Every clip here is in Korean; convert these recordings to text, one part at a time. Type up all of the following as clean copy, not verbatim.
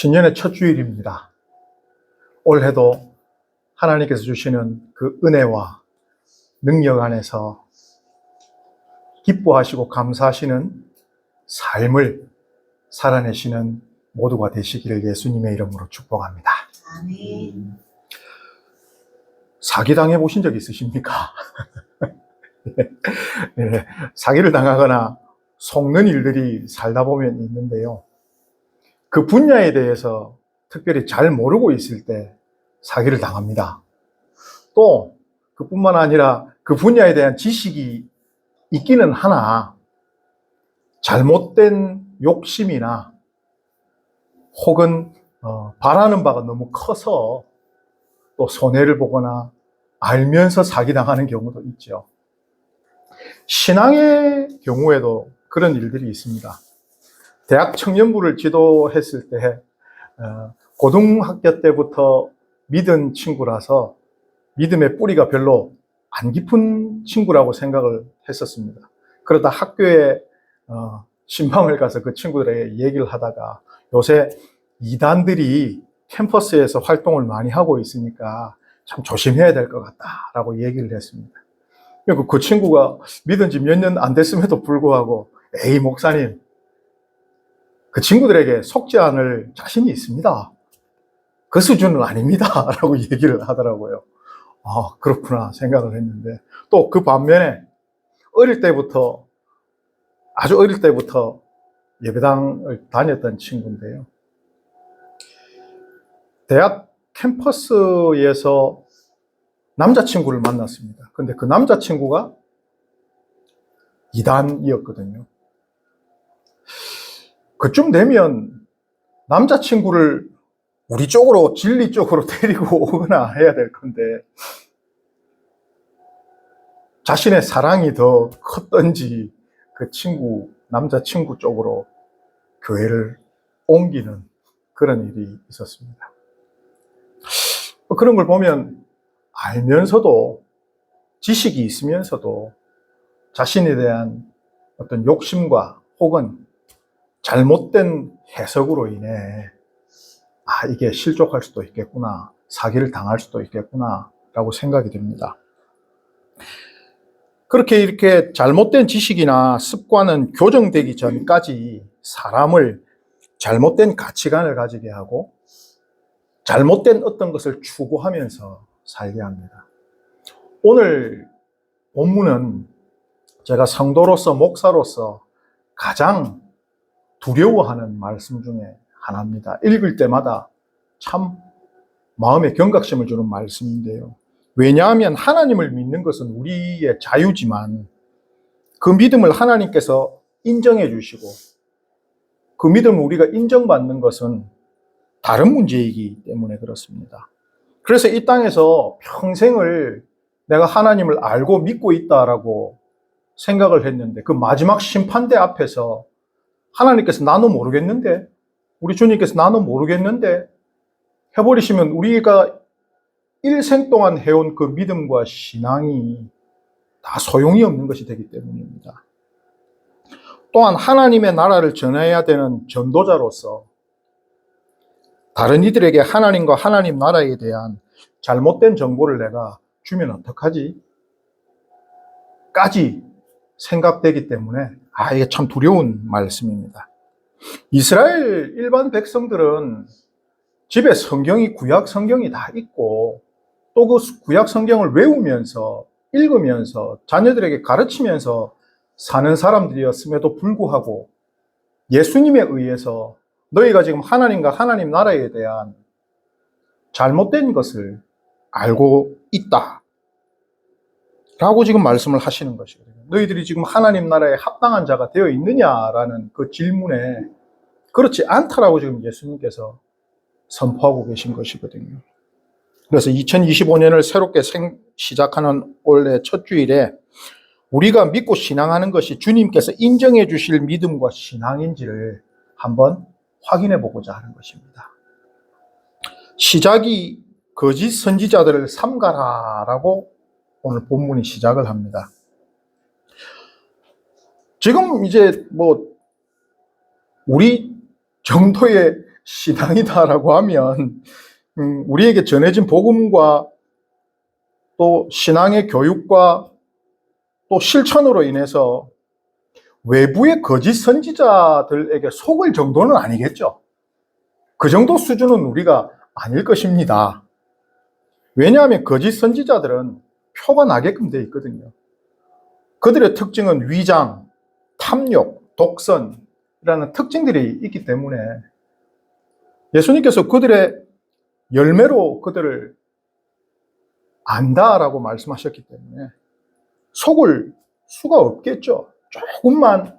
신년의 첫 주일입니다. 올해도 하나님께서 주시는 그 은혜와 능력 안에서 기뻐하시고 감사하시는 삶을 살아내시는 모두가 되시기를 예수님의 이름으로 축복합니다. 아멘. 사기당해 보신 적 있으십니까? 네, 사기를 당하거나 속는 일들이 살다 보면 있는데요. 그 분야에 대해서 특별히 잘 모르고 있을 때 사기를 당합니다. 또 그뿐만 아니라 그 분야에 대한 지식이 있기는 하나 잘못된 욕심이나 혹은 바라는 바가 너무 커서 또 손해를 보거나 알면서 사기당하는 경우도 있죠. 신앙의 경우에도 그런 일들이 있습니다. 대학 청년부를 지도했을 때 고등학교 때부터 믿은 친구라서 믿음의 뿌리가 별로 안 깊은 친구라고 생각을 했었습니다. 그러다 학교에 신방을 가서 그 친구들에게 얘기를 하다가 요새 이단들이 캠퍼스에서 활동을 많이 하고 있으니까 참 조심해야 될 것 같다라고 얘기를 했습니다. 그 친구가 믿은 지 몇 년 안 됐음에도 불구하고 에이 목사님, 그 친구들에게 속지 않을 자신이 있습니다. 그 수준은 아닙니다 라고 얘기를 하더라고요. 아, 그렇구나 생각을 했는데, 또 그 반면에 아주 어릴 때부터 예배당을 다녔던 친구인데요. 대학 캠퍼스에서 남자친구를 만났습니다. 근데 그 남자친구가 이단이었거든요. 그쯤 되면 남자친구를 우리 쪽으로, 진리 쪽으로 데리고 오거나 해야 될 건데, 자신의 사랑이 더 컸던지 그 남자친구 쪽으로 교회를 옮기는 그런 일이 있었습니다. 그런 걸 보면 알면서도, 지식이 있으면서도 자신에 대한 어떤 욕심과 혹은 잘못된 해석으로 인해 이게 실족할 수도 있겠구나, 사기를 당할 수도 있겠구나 라고 생각이 듭니다. 그렇게 이렇게 잘못된 지식이나 습관은 교정되기 전까지 사람을 잘못된 가치관을 가지게 하고 잘못된 어떤 것을 추구하면서 살게 합니다. 오늘 본문은 제가 성도로서, 목사로서 가장 두려워하는 말씀 중에 하나입니다. 읽을 때마다 참 마음에 경각심을 주는 말씀인데요. 왜냐하면 하나님을 믿는 것은 우리의 자유지만 그 믿음을 하나님께서 인정해 주시고 그 믿음을 우리가 인정받는 것은 다른 문제이기 때문에 그렇습니다. 그래서 이 땅에서 평생을 내가 하나님을 알고 믿고 있다라고 생각을 했는데 그 마지막 심판대 앞에서 하나님께서 나는 모르겠는데, 우리 주님께서 나는 모르겠는데 해버리시면 우리가 일생 동안 해온 그 믿음과 신앙이 다 소용이 없는 것이 되기 때문입니다. 또한 하나님의 나라를 전해야 되는 전도자로서 다른 이들에게 하나님과 하나님 나라에 대한 잘못된 정보를 내가 주면 어떡하지? 까지 생각되기 때문에 이게 참 두려운 말씀입니다. 이스라엘 일반 백성들은 집에 성경이, 구약 성경이 다 있고 또 그 구약 성경을 외우면서 읽으면서 자녀들에게 가르치면서 사는 사람들이었음에도 불구하고 예수님에 의해서 너희가 지금 하나님과 하나님 나라에 대한 잘못된 것을 알고 있다 라고 지금 말씀을 하시는 것이거든요. 너희들이 지금 하나님 나라에 합당한 자가 되어 있느냐라는 그 질문에 그렇지 않다라고 지금 예수님께서 선포하고 계신 것이거든요. 그래서 2025년을 새롭게 시작하는 올해 첫 주일에 우리가 믿고 신앙하는 것이 주님께서 인정해 주실 믿음과 신앙인지를 한번 확인해 보고자 하는 것입니다. 시작이 거짓 선지자들을 삼가라라고 오늘 본문이 시작을 합니다. 지금 이제 우리 정도의 신앙이다라고 하면 우리에게 전해진 복음과 또 신앙의 교육과 또 실천으로 인해서 외부의 거짓 선지자들에게 속을 정도는 아니겠죠. 그 정도 수준은 우리가 아닐 것입니다. 왜냐하면 거짓 선지자들은 표가 나게끔 되어 있거든요. 그들의 특징은 위장, 탐욕, 독선이라는 특징들이 있기 때문에 예수님께서 그들의 열매로 그들을 안다라고 말씀하셨기 때문에 속을 수가 없겠죠. 조금만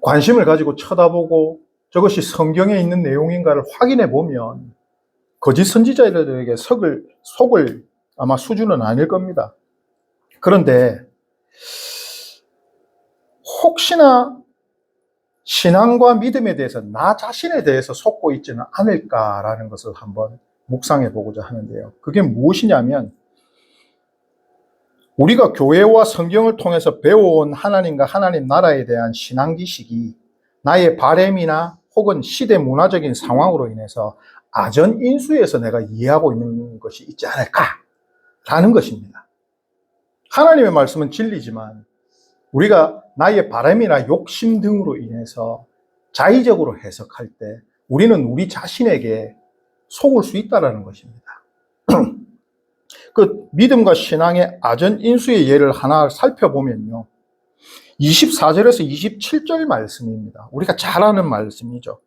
관심을 가지고 쳐다보고 저것이 성경에 있는 내용인가를 확인해 보면 거짓 선지자들에게 속을 아마 수준은 아닐 겁니다. 그런데 혹시나 신앙과 믿음에 대해서 나 자신에 대해서 속고 있지는 않을까라는 것을 한번 묵상해 보고자 하는데요. 그게 무엇이냐면 우리가 교회와 성경을 통해서 배워온 하나님과 하나님 나라에 대한 신앙 지식이 나의 바램이나 혹은 시대 문화적인 상황으로 인해서 아전인수에서 내가 이해하고 있는 것이 있지 않을까라는 것입니다. 하나님의 말씀은 진리지만 우리가 나의 바람이나 욕심 등으로 인해서 자의적으로 해석할 때 우리는 우리 자신에게 속을 수 있다는 것입니다. 그 믿음과 신앙의 아전인수의 예를 하나 살펴보면요. 24절에서 27절 말씀입니다. 우리가 잘 아는 말씀이죠.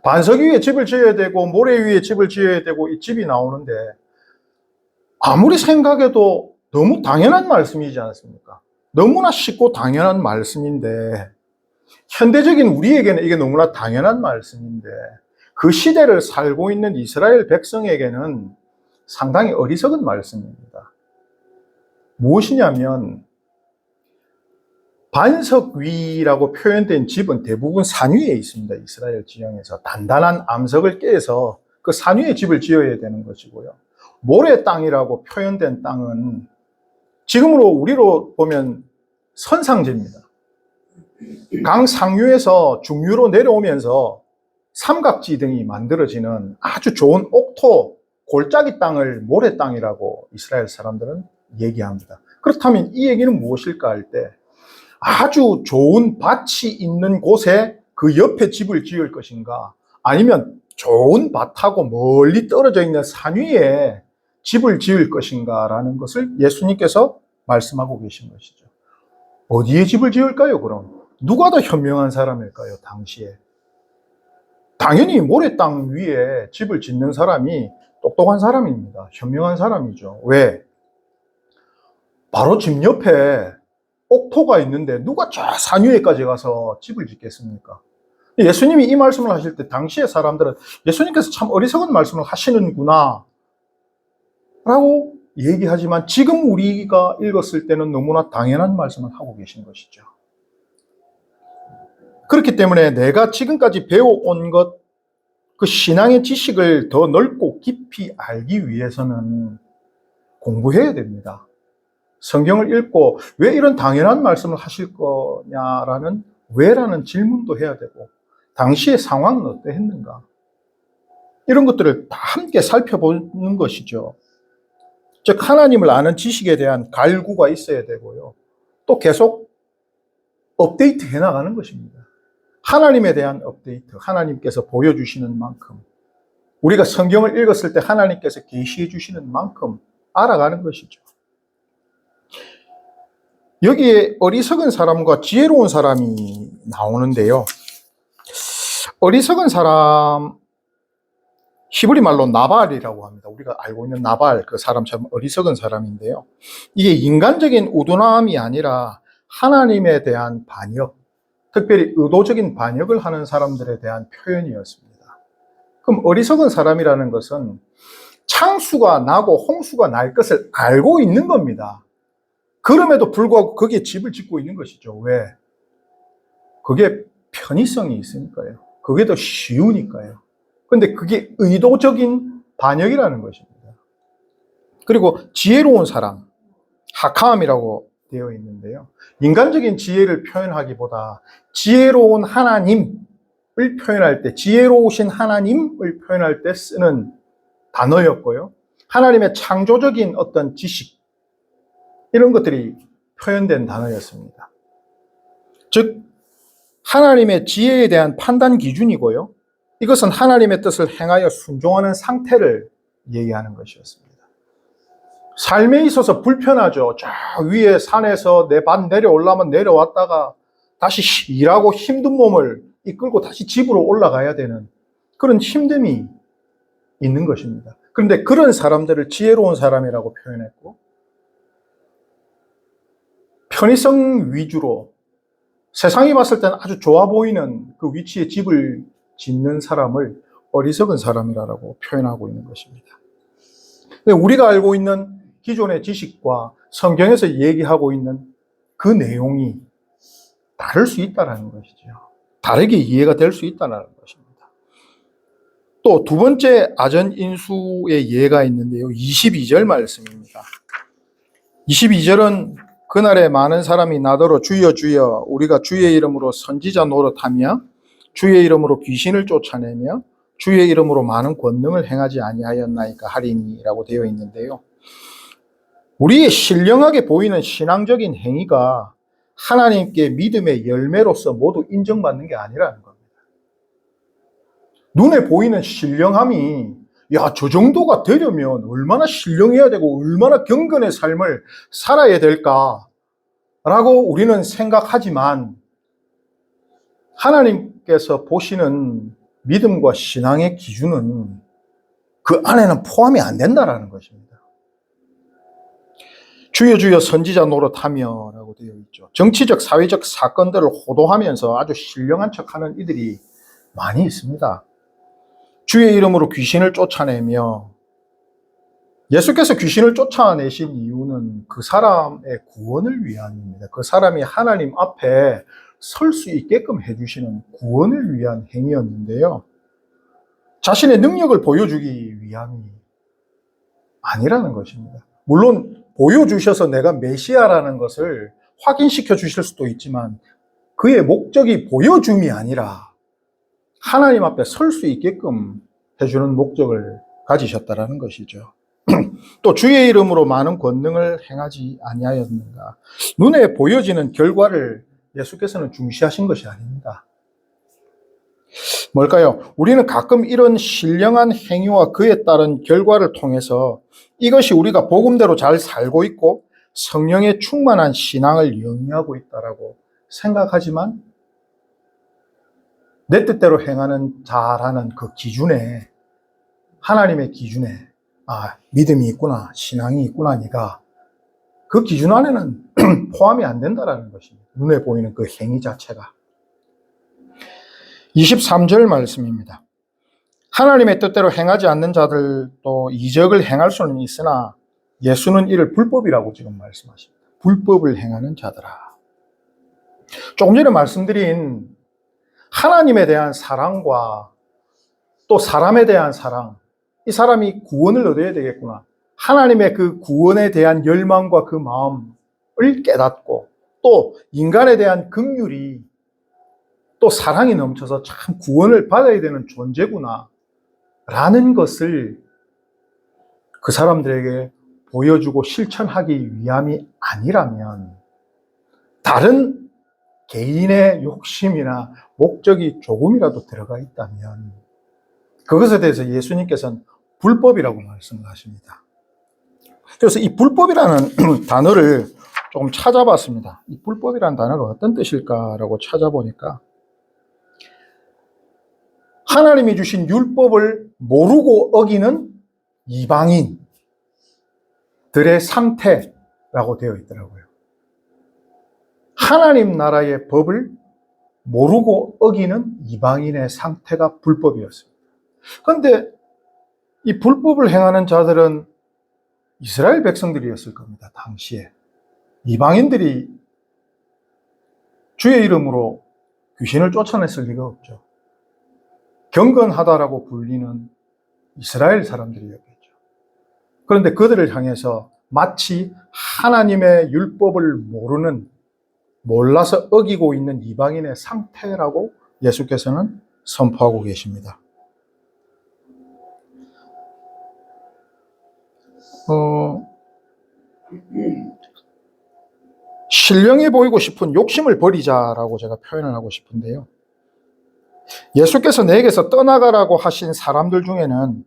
반석 위에 집을 지어야 되고 모래 위에 집을 지어야 되고 이 집이 나오는데 아무리 생각해도 너무 당연한 말씀이지 않습니까? 너무나 쉽고 당연한 말씀인데 현대적인 우리에게는 이게 너무나 당연한 말씀인데 그 시대를 살고 있는 이스라엘 백성에게는 상당히 어리석은 말씀입니다. 무엇이냐면 반석 위라고 표현된 집은 대부분 산 위에 있습니다. 이스라엘 지형에서 단단한 암석을 깨서 그 산 위에 집을 지어야 되는 것이고요. 모래 땅이라고 표현된 땅은 지금으로 우리로 보면 선상제입니다. 강 상류에서 중류로 내려오면서 삼각지 등이 만들어지는 아주 좋은 옥토, 골짜기 땅을 모래 땅이라고 이스라엘 사람들은 얘기합니다. 그렇다면 이 얘기는 무엇일까 할 때 아주 좋은 밭이 있는 곳에 그 옆에 집을 지을 것인가 아니면 좋은 밭하고 멀리 떨어져 있는 산 위에 집을 지을 것인가 라는 것을 예수님께서 말씀하고 계신 것이죠. 어디에 집을 지을까요 그럼? 누가 더 현명한 사람일까요 당시에? 당연히 모래 땅 위에 집을 짓는 사람이 똑똑한 사람입니다. 현명한 사람이죠. 왜? 바로 집 옆에 옥토가 있는데 누가 저 산 위에까지 가서 집을 짓겠습니까? 예수님이 이 말씀을 하실 때 당시의 사람들은 예수님께서 참 어리석은 말씀을 하시는구나 라고 얘기하지만 지금 우리가 읽었을 때는 너무나 당연한 말씀을 하고 계신 것이죠. 그렇기 때문에 내가 지금까지 배워온 것, 그 신앙의 지식을 더 넓고 깊이 알기 위해서는 공부해야 됩니다. 성경을 읽고 왜 이런 당연한 말씀을 하실 거냐라는 왜라는 질문도 해야 되고 당시의 상황은 어떠했는가 이런 것들을 다 함께 살펴보는 것이죠. 즉 하나님을 아는 지식에 대한 갈구가 있어야 되고요. 또 계속 업데이트 해나가는 것입니다. 하나님에 대한 업데이트, 하나님께서 보여주시는 만큼 우리가 성경을 읽었을 때 하나님께서 계시해 주시는 만큼 알아가는 것이죠. 여기에 어리석은 사람과 지혜로운 사람이 나오는데요. 어리석은 사람, 히브리 말로 나발이라고 합니다. 우리가 알고 있는 나발, 그 사람처럼 어리석은 사람인데요. 이게 인간적인 우둔함이 아니라 하나님에 대한 반역, 특별히 의도적인 반역을 하는 사람들에 대한 표현이었습니다. 그럼 어리석은 사람이라는 것은 창수가 나고 홍수가 날 것을 알고 있는 겁니다. 그럼에도 불구하고 거기에 집을 짓고 있는 것이죠. 왜? 그게 편의성이 있으니까요. 그게 더 쉬우니까요. 그런데 그게 의도적인 반역이라는 것입니다. 그리고 지혜로운 사람, 하캄이라고 되어 있는데요. 인간적인 지혜를 표현하기보다 지혜로운 하나님을 표현할 때, 지혜로우신 하나님을 표현할 때 쓰는 단어였고요. 하나님의 창조적인 어떤 지식, 이런 것들이 표현된 단어였습니다. 즉, 하나님의 지혜에 대한 판단 기준이고요. 이것은 하나님의 뜻을 행하여 순종하는 상태를 얘기하는 것이었습니다. 삶에 있어서 불편하죠. 저 위에 산에서 내 반 내려오려면 내려왔다가 다시 일하고 힘든 몸을 이끌고 다시 집으로 올라가야 되는 그런 힘듦이 있는 것입니다. 그런데 그런 사람들을 지혜로운 사람이라고 표현했고, 편의성 위주로 세상이 봤을 때는 아주 좋아 보이는 그 위치에 집을 짓는 사람을 어리석은 사람이라고 표현하고 있는 것입니다. 우리가 알고 있는 기존의 지식과 성경에서 얘기하고 있는 그 내용이 다를 수 있다는 것이죠. 다르게 이해가 될 수 있다는 것입니다. 또 두 번째 아전인수의 예가 있는데요. 22절 말씀입니다. 22절은 그날에 많은 사람이 나더러 주여 주여 우리가 주의 이름으로 선지자 노릇하며 주의 이름으로 귀신을 쫓아내며 주의 이름으로 많은 권능을 행하지 아니하였나이까 하리니라고 되어 있는데요. 우리의 신령하게 보이는 신앙적인 행위가 하나님께 믿음의 열매로서 모두 인정받는 게 아니라는 겁니다. 눈에 보이는 신령함이 저 정도가 되려면 얼마나 신령해야 되고 얼마나 경건의 삶을 살아야 될까라고 우리는 생각하지만 하나님께서 보시는 믿음과 신앙의 기준은 그 안에는 포함이 안 된다는 것입니다. 주여 주여 선지자 노릇하며 라고 되어 있죠. 정치적 사회적 사건들을 호도하면서 아주 신령한 척하는 이들이 많이 있습니다. 주의 이름으로 귀신을 쫓아내며, 예수께서 귀신을 쫓아내신 이유는 그 사람의 구원을 위함입니다. 그 사람이 하나님 앞에 설 수 있게끔 해주시는 구원을 위한 행위였는데요. 자신의 능력을 보여주기 위함이 아니라는 것입니다. 물론 보여주셔서 내가 메시아라는 것을 확인시켜 주실 수도 있지만 그의 목적이 보여줌이 아니라 하나님 앞에 설 수 있게끔 해주는 목적을 가지셨다라는 것이죠. 또 주의 이름으로 많은 권능을 행하지 아니하였는가. 눈에 보여지는 결과를 예수께서는 중시하신 것이 아닙니다. 뭘까요? 우리는 가끔 이런 신령한 행위와 그에 따른 결과를 통해서 이것이 우리가 복음대로 잘 살고 있고 성령의 충만한 신앙을 영위하고 있다라고 생각하지만 내 뜻대로 행하는 자라는 그 기준에, 하나님의 기준에 믿음이 있구나, 신앙이 있구나, 니가 그 기준 안에는 포함이 안 된다라는 것입니다. 눈에 보이는 그 행위 자체가. 23절 말씀입니다. 하나님의 뜻대로 행하지 않는 자들도 이적을 행할 수는 있으나 예수는 이를 불법이라고 지금 말씀하십니다. 불법을 행하는 자들아. 조금 전에 말씀드린 하나님에 대한 사랑과 또 사람에 대한 사랑, 이 사람이 구원을 얻어야 되겠구나. 하나님의 그 구원에 대한 열망과 그 마음을 깨닫고 또 인간에 대한 긍휼이 또 사랑이 넘쳐서 참 구원을 받아야 되는 존재구나 라는 것을 그 사람들에게 보여주고 실천하기 위함이 아니라면 다른 개인의 욕심이나 목적이 조금이라도 들어가 있다면 그것에 대해서 예수님께서는 불법이라고 말씀하십니다. 그래서 이 불법이라는 단어를 조금 찾아봤습니다. 이 불법이라는 단어가 어떤 뜻일까라고 찾아보니까 하나님이 주신 율법을 모르고 어기는 이방인들의 상태라고 되어 있더라고요. 하나님 나라의 법을 모르고 어기는 이방인의 상태가 불법이었습니다. 그런데 이 불법을 행하는 자들은 이스라엘 백성들이었을 겁니다. 당시에. 이방인들이 주의 이름으로 귀신을 쫓아냈을 리가 없죠. 경건하다라고 불리는 이스라엘 사람들이었겠죠. 그런데 그들을 향해서 마치 하나님의 율법을 몰라서 어기고 있는 이방인의 상태라고 예수께서는 선포하고 계십니다. 신령해 보이고 싶은 욕심을 버리자라고 제가 표현을 하고 싶은데요. 예수께서 내게서 떠나가라고 하신 사람들 중에는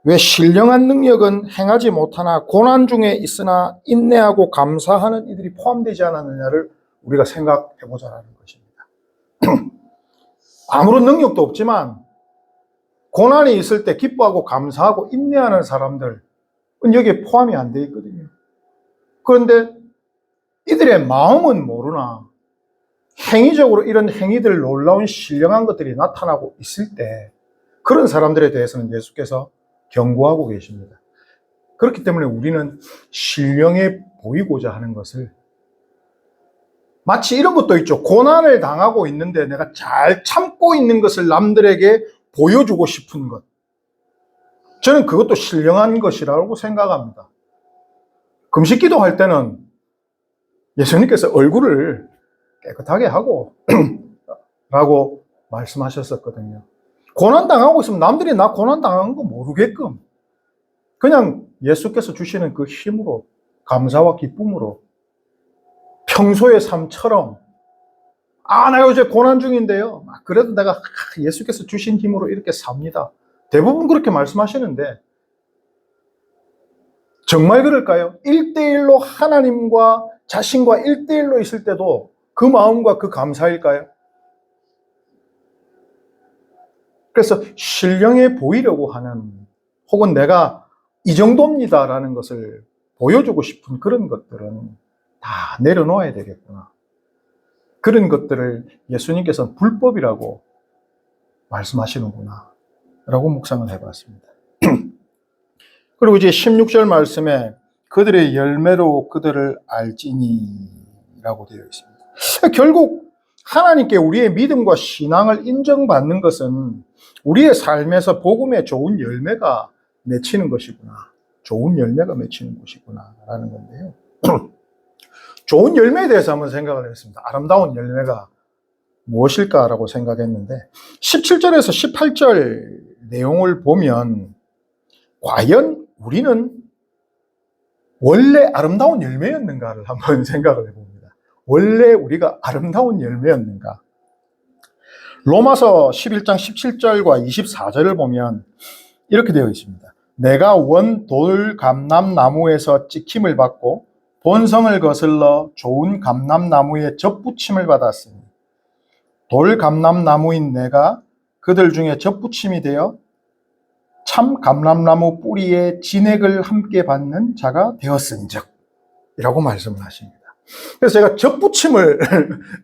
왜 신령한 능력은 행하지 못하나 고난 중에 있으나 인내하고 감사하는 이들이 포함되지 않았느냐를 우리가 생각해 보자라는 것입니다. 아무런 능력도 없지만 고난이 있을 때 기뻐하고 감사하고 인내하는 사람들은 여기에 포함이 안 되어 있거든요. 그런데 이들의 마음은 모르나 행위적으로 이런 행위들, 놀라운 신령한 것들이 나타나고 있을 때 그런 사람들에 대해서는 예수께서 경고하고 계십니다. 그렇기 때문에 우리는 신령해 보이고자 하는 것을, 마치 이런 것도 있죠. 고난을 당하고 있는데 내가 잘 참고 있는 것을 남들에게 보여주고 싶은 것. 저는 그것도 신령한 것이라고 생각합니다. 금식 기도할 때는 예수님께서 얼굴을 깨끗하게 하고 라고 말씀하셨었거든요. 고난당하고 있으면 남들이 나 고난당한 거 모르게끔 그냥 예수께서 주시는 그 힘으로, 감사와 기쁨으로 평소의 삶처럼, 나 요새 고난 중인데요, 그래도 내가 예수께서 주신 힘으로 이렇게 삽니다. 대부분 그렇게 말씀하시는데 정말 그럴까요? 1대1로 하나님과 자신과 1대1로 있을 때도 그 마음과 그 감사일까요? 그래서 신령해 보이려고 하는, 혹은 내가 이 정도입니다라는 것을 보여주고 싶은 그런 것들은 다 내려놓아야 되겠구나. 그런 것들을 예수님께서는 불법이라고 말씀하시는구나 라고 묵상을 해봤습니다. 그리고 이제 16절 말씀에 그들의 열매로 그들을 알지니 라고 되어 있습니다. 결국 하나님께 우리의 믿음과 신앙을 인정받는 것은 우리의 삶에서 복음의 좋은 열매가 맺히는 것이구나, 좋은 열매가 맺히는 것이구나 라는 건데요. 좋은 열매에 대해서 한번 생각을 했습니다. 아름다운 열매가 무엇일까라고 생각했는데 17절에서 18절 내용을 보면 과연 우리는 원래 아름다운 열매였는가를 한번 생각을 해봅니다. 원래 우리가 아름다운 열매였는가? 로마서 11장 17절과 24절을 보면 이렇게 되어 있습니다. 내가 원 돌 감람나무에서 찍힘을 받고 본성을 거슬러 좋은 감람나무에 접붙임을 받았으니 돌 감람나무인 내가 그들 중에 접붙임이 되어 참 감람나무 뿌리에 진액을 함께 받는 자가 되었은즉 이라고 말씀을 하십니다. 그래서 제가 접붙임을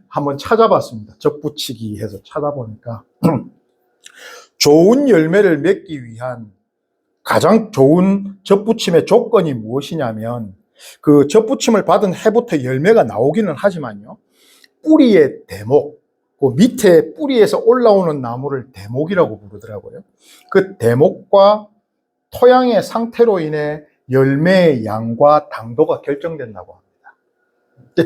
한번 찾아봤습니다. 접붙이기 해서 찾아보니까 좋은 열매를 맺기 위한 가장 좋은 접붙임의 조건이 무엇이냐면, 그 접붙임을 받은 해부터 열매가 나오기는 하지만요, 뿌리의 대목, 그 밑에 뿌리에서 올라오는 나무를 대목이라고 부르더라고요. 그 대목과 토양의 상태로 인해 열매의 양과 당도가 결정된다고 합니다.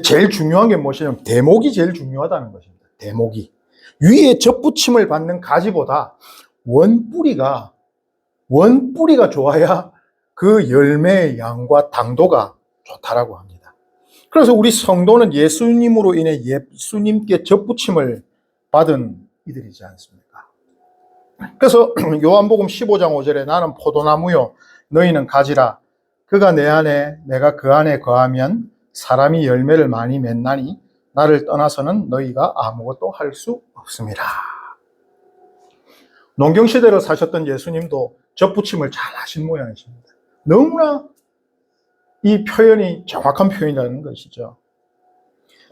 제일 중요한 게 무엇이냐면 대목이 제일 중요하다는 것입니다. 대목이. 위에 접붙임을 받는 가지보다 원뿌리가 좋아야 그 열매의 양과 당도가 좋다라고 합니다. 그래서 우리 성도는 예수님으로 인해 예수님께 접붙임을 받은 이들이지 않습니까? 그래서 요한복음 15장 5절에 나는 포도나무요 너희는 가지라 그가 내 안에 내가 그 안에 거하면 사람이 열매를 많이 맺나니 나를 떠나서는 너희가 아무것도 할 수 없습니다. 농경시대를 사셨던 예수님도 접붙임을 잘 하신 모양이십니다. 너무나 이 표현이 정확한 표현이라는 것이죠.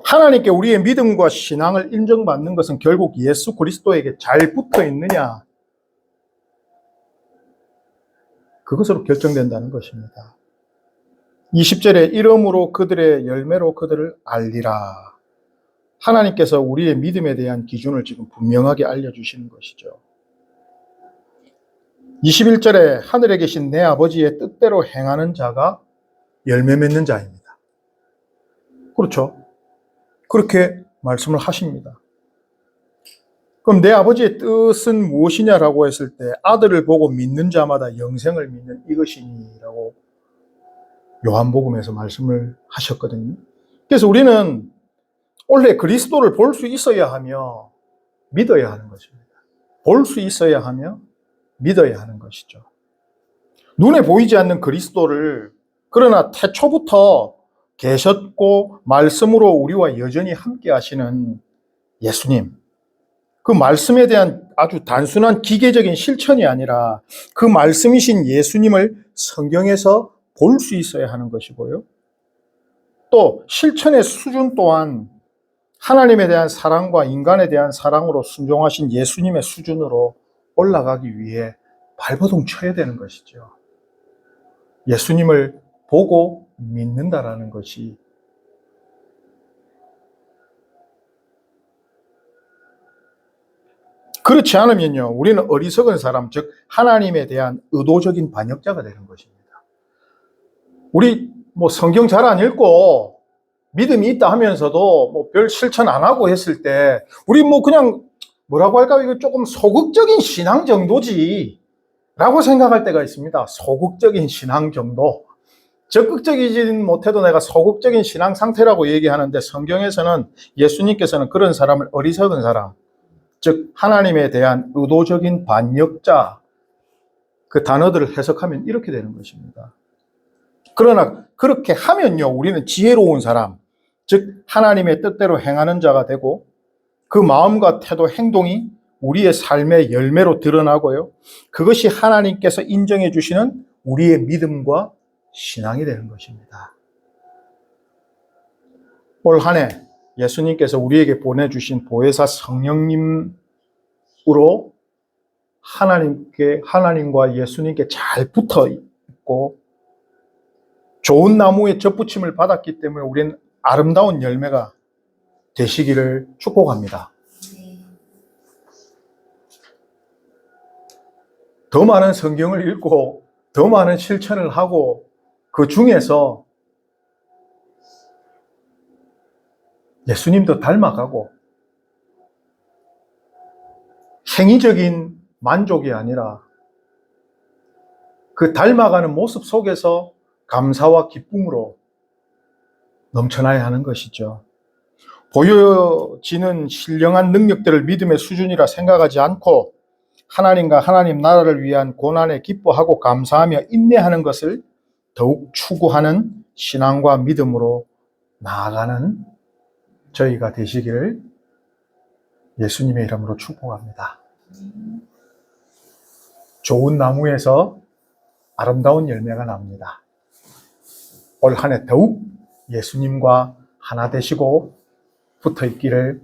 하나님께 우리의 믿음과 신앙을 인정받는 것은 결국 예수 그리스도에게 잘 붙어 있느냐, 그것으로 결정된다는 것입니다. 20절에 이름으로 그들의 열매로 그들을 알리라. 하나님께서 우리의 믿음에 대한 기준을 지금 분명하게 알려주시는 것이죠. 21절에 하늘에 계신 내 아버지의 뜻대로 행하는 자가 열매 맺는 자입니다. 그렇죠? 그렇게 말씀을 하십니다. 그럼 내 아버지의 뜻은 무엇이냐라고 했을 때 아들을 보고 믿는 자마다 영생을 믿는 이것이니라고 요한복음에서 말씀을 하셨거든요. 그래서 우리는 원래 그리스도를 볼 수 있어야 하며 믿어야 하는 것입니다. 볼 수 있어야 하며 믿어야 하는 것이죠. 눈에 보이지 않는 그리스도를 그러나 태초부터 계셨고 말씀으로 우리와 여전히 함께 하시는 예수님, 그 말씀에 대한 아주 단순한 기계적인 실천이 아니라 그 말씀이신 예수님을 성경에서 볼 수 있어야 하는 것이고요. 또 실천의 수준 또한 하나님에 대한 사랑과 인간에 대한 사랑으로 순종하신 예수님의 수준으로 올라가기 위해 발버둥 쳐야 되는 것이죠. 예수님을 보고 믿는다라는 것이 그렇지 않으면요, 우리는 어리석은 사람, 즉 하나님에 대한 의도적인 반역자가 되는 것입니다. 우리 성경 잘 안 읽고 믿음이 있다 하면서도 별 실천 안 하고 했을 때 우리 그냥 뭐라고 할까요? 이거 조금 소극적인 신앙 정도지 라고 생각할 때가 있습니다. 소극적인 신앙 정도. 적극적이진 못해도 내가 소극적인 신앙 상태라고 얘기하는데 성경에서는 예수님께서는 그런 사람을 어리석은 사람, 즉 하나님에 대한 의도적인 반역자, 그 단어들을 해석하면 이렇게 되는 것입니다. 그러나 그렇게 하면요, 우리는 지혜로운 사람, 즉 하나님의 뜻대로 행하는 자가 되고 그 마음과 태도, 행동이 우리의 삶의 열매로 드러나고요, 그것이 하나님께서 인정해 주시는 우리의 믿음과 신앙이 되는 것입니다. 올 한 해 예수님께서 우리에게 보내주신 보혜사 성령님으로 하나님과 예수님께 잘 붙어 있고 좋은 나무에 접붙임을 받았기 때문에 우리는 아름다운 열매가 되시기를 축복합니다. 더 많은 성경을 읽고 더 많은 실천을 하고 그 중에서 예수님도 닮아가고 행위적인 만족이 아니라 그 닮아가는 모습 속에서 감사와 기쁨으로 넘쳐나야 하는 것이죠. 보여지는 신령한 능력들을 믿음의 수준이라 생각하지 않고 하나님과 하나님 나라를 위한 고난에 기뻐하고 감사하며 인내하는 것을 더욱 추구하는 신앙과 믿음으로 나아가는 저희가 되시기를 예수님의 이름으로 축복합니다. 좋은 나무에서 아름다운 열매가 납니다. 올 한 해 더욱 예수님과 하나 되시고 붙어 있기를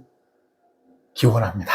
기원합니다.